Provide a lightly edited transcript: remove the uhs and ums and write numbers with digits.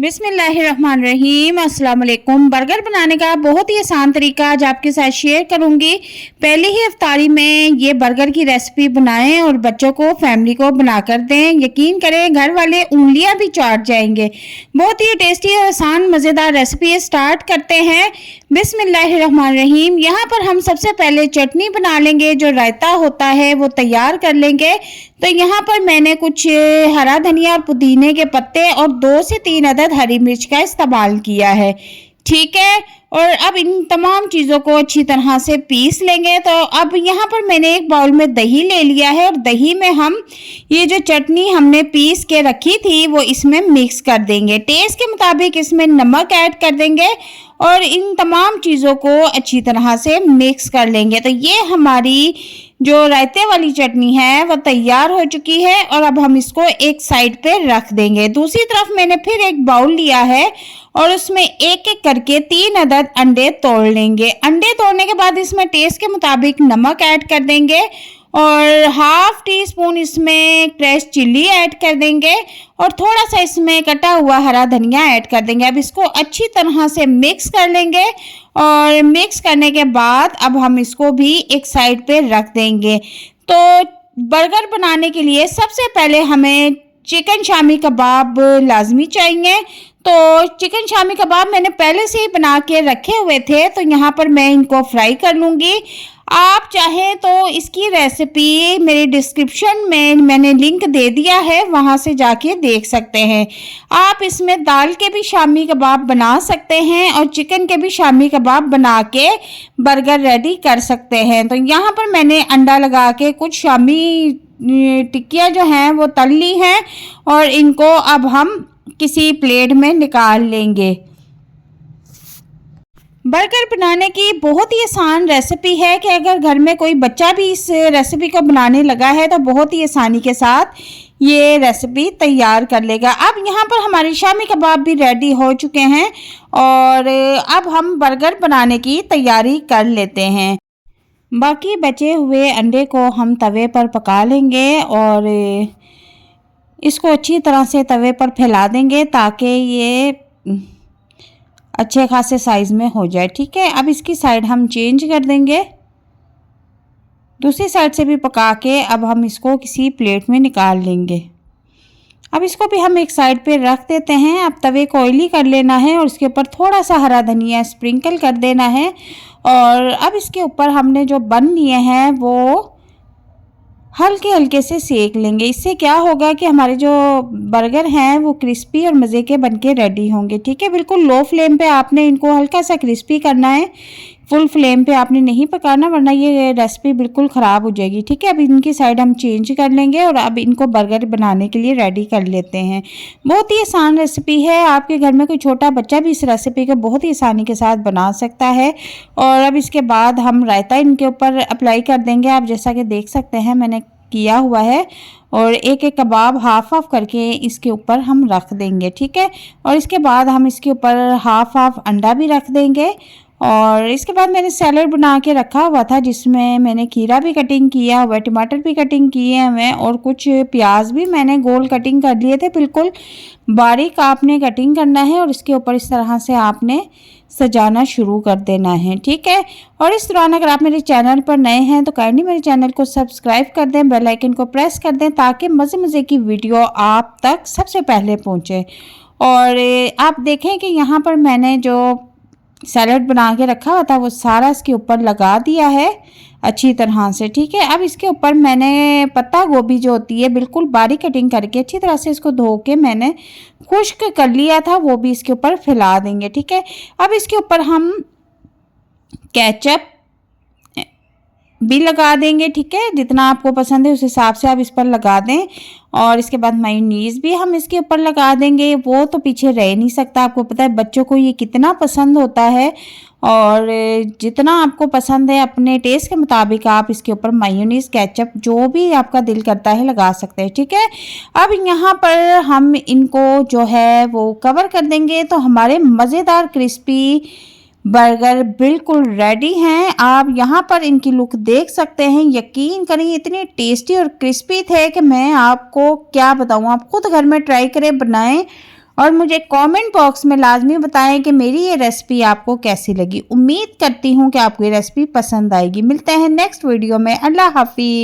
बिस्मिल्लाहिर्रहमानिर्रहीम अस्सलाम वालेकुम। बर्गर बनाने का बहुत ही आसान तरीका आज आपके साथ शेयर करूंगी। पहले ही इफ्तारी में ये बर्गर की रेसिपी बनाएं और बच्चों को फैमिली को बनाकर दें। यकीन करें घर वाले उंगलियां भी चाट जाएंगे। बहुत ही टेस्टी और आसान मज़ेदार रेसिपी स्टार्ट करते हैं। बिस्मिल्लाहिर्रहमानिर्रहीम। यहाँ पर हम सबसे पहले चटनी बना लेंगे। जो रायता होता है वो तैयार कर लेंगे। तो यहाँ पर मैंने कुछ हरा धनिया और पुदीने के पत्ते और 2 से 3 अदद हरी मिर्च का इस्तेमाल किया है। ठीक है, और अब इन तमाम चीज़ों को अच्छी तरह से पीस लेंगे। तो अब यहाँ पर मैंने एक बाउल में दही ले लिया है और दही में हम ये जो चटनी हमने पीस के रखी थी वो इसमें मिक्स कर देंगे। टेस्ट के मुताबिक इसमें नमक ऐड कर देंगे और इन तमाम चीज़ों को अच्छी तरह से मिक्स कर लेंगे। तो ये हमारी जो रायते वाली चटनी है वो तैयार हो चुकी है और अब हम इसको एक साइड पे रख देंगे। दूसरी तरफ मैंने फिर एक बाउल लिया है और उसमें एक एक करके 3 अदद अंडे तोड़ लेंगे। अंडे तोड़ने के बाद इसमें टेस्ट के मुताबिक नमक ऐड कर देंगे और हाफ टी स्पून इसमें क्रश चिल्ली ऐड कर देंगे और थोड़ा सा इसमें कटा हुआ हरा धनिया ऐड कर देंगे। अब इसको अच्छी तरह से मिक्स कर लेंगे और मिक्स करने के बाद अब हम इसको भी एक साइड पे रख देंगे। तो बर्गर बनाने के लिए सबसे पहले हमें चिकन शामी कबाब लाजमी चाहिए। तो चिकन शामी कबाब मैंने पहले से ही बना के रखे हुए थे, तो यहाँ पर मैं इनको फ्राई कर लूँगी। आप चाहें तो इसकी रेसिपी मेरे डिस्क्रिप्शन में मैंने लिंक दे दिया है, वहाँ से जाके देख सकते हैं। आप इसमें दाल के भी शामी कबाब बना सकते हैं और चिकन के भी शामी कबाब बना के बर्गर रेडी कर सकते हैं। तो यहाँ पर मैंने अंडा लगा के कुछ शामी टिक्कियाँ जो हैं वो तल ली हैं और इनको अब हम किसी प्लेट में निकाल लेंगे। बर्गर बनाने की बहुत ही आसान रेसिपी है कि अगर घर में कोई बच्चा भी इस रेसिपी को बनाने लगा है तो बहुत ही आसानी के साथ ये रेसिपी तैयार कर लेगा। अब यहाँ पर हमारे शामी कबाब भी रेडी हो चुके हैं और अब हम बर्गर बनाने की तैयारी कर लेते हैं। बाकी बचे हुए अंडे को हम तवे पर पका लेंगे और इसको अच्छी तरह से तवे पर फैला देंगे ताकि ये अच्छे खासे साइज़ में हो जाए। ठीक है, अब इसकी साइड हम चेंज कर देंगे। दूसरी साइड से भी पका के अब हम इसको किसी प्लेट में निकाल लेंगे। अब इसको भी हम एक साइड पे रख देते हैं। अब तवे को ऑयली कर लेना है और इसके ऊपर थोड़ा सा हरा धनिया स्प्रिंकल कर देना है और अब इसके ऊपर हमने जो बन लिए हैं वो हल्के हल्के से सेक लेंगे। इससे क्या होगा कि हमारे जो बर्गर हैं वो क्रिस्पी और मज़े के बनके रेडी होंगे। ठीक है, बिल्कुल लो फ्लेम पे आपने इनको हल्का सा क्रिस्पी करना है, फुल फ्लेम पे आपने नहीं पकाना वरना ये रेसिपी बिल्कुल ख़राब हो जाएगी। ठीक है, अब इनकी साइड हम चेंज कर लेंगे और अब इनको बर्गर बनाने के लिए रेडी कर लेते हैं। बहुत ही आसान रेसिपी है, आपके घर में कोई छोटा बच्चा भी इस रेसिपी को बहुत ही आसानी के साथ बना सकता है। और अब इसके बाद हम रायता इनके ऊपर अप्लाई कर देंगे। आप जैसा कि देख सकते हैं मैंने किया हुआ है और एक एक कबाब हाफ करके इसके ऊपर हम रख देंगे। ठीक है, और इसके बाद हम इसके ऊपर हाफ अंडा भी रख देंगे और इसके बाद मैंने सैलड बना के रखा हुआ था जिसमें मैंने खीरा भी कटिंग किया हुआ है, टमाटर भी कटिंग किए हुए हैं और कुछ प्याज भी मैंने गोल कटिंग कर लिए थे। बिल्कुल बारीक आपने कटिंग करना है और इसके ऊपर इस तरह से आपने सजाना शुरू कर देना है। ठीक है, और इस दौरान अगर आप मेरे चैनल पर नए हैं तो काइंडली मेरे चैनल को सब्सक्राइब कर दें, बेल आइकन को प्रेस कर दें ताकि मज़े की वीडियो आप तक सबसे पहले पहुंचे। और आप देखें कि यहाँ पर मैंने जो सैलड बना के रखा हुआ था वो सारा इसके ऊपर लगा दिया है अच्छी तरह से। ठीक है, अब इसके ऊपर मैंने पत्ता गोभी जो होती है बिल्कुल बारीक कटिंग करके अच्छी तरह से इसको धो के मैंने खुश्क कर लिया था, वो भी इसके ऊपर फैला देंगे। ठीक है, अब इसके ऊपर हम केचप भी लगा देंगे। ठीक है, जितना आपको पसंद है उस हिसाब से आप इस पर लगा दें और इसके बाद मायोनीज़ भी हम इसके ऊपर लगा देंगे। वो तो पीछे रह नहीं सकता, आपको पता है बच्चों को ये कितना पसंद होता है और जितना आपको पसंद है अपने टेस्ट के मुताबिक आप इसके ऊपर मायोनीज़ केचप जो भी आपका दिल करता है लगा सकते हैं। ठीक है, अब यहाँ पर हम इनको जो है वो कवर कर देंगे। तो हमारे मज़ेदार क्रिस्पी बर्गर बिल्कुल रेडी हैं। आप यहाँ पर इनकी लुक देख सकते हैं, यकीन करें इतने टेस्टी और क्रिस्पी थे कि मैं आपको क्या बताऊँ। आप खुद घर में ट्राई करें, बनाएं और मुझे कमेंट बॉक्स में लाजमी बताएं कि मेरी ये रेसिपी आपको कैसी लगी। उम्मीद करती हूँ कि आपको ये रेसिपी पसंद आएगी। मिलते हैं नेक्स्ट वीडियो में। अल्लाह हाफिज़।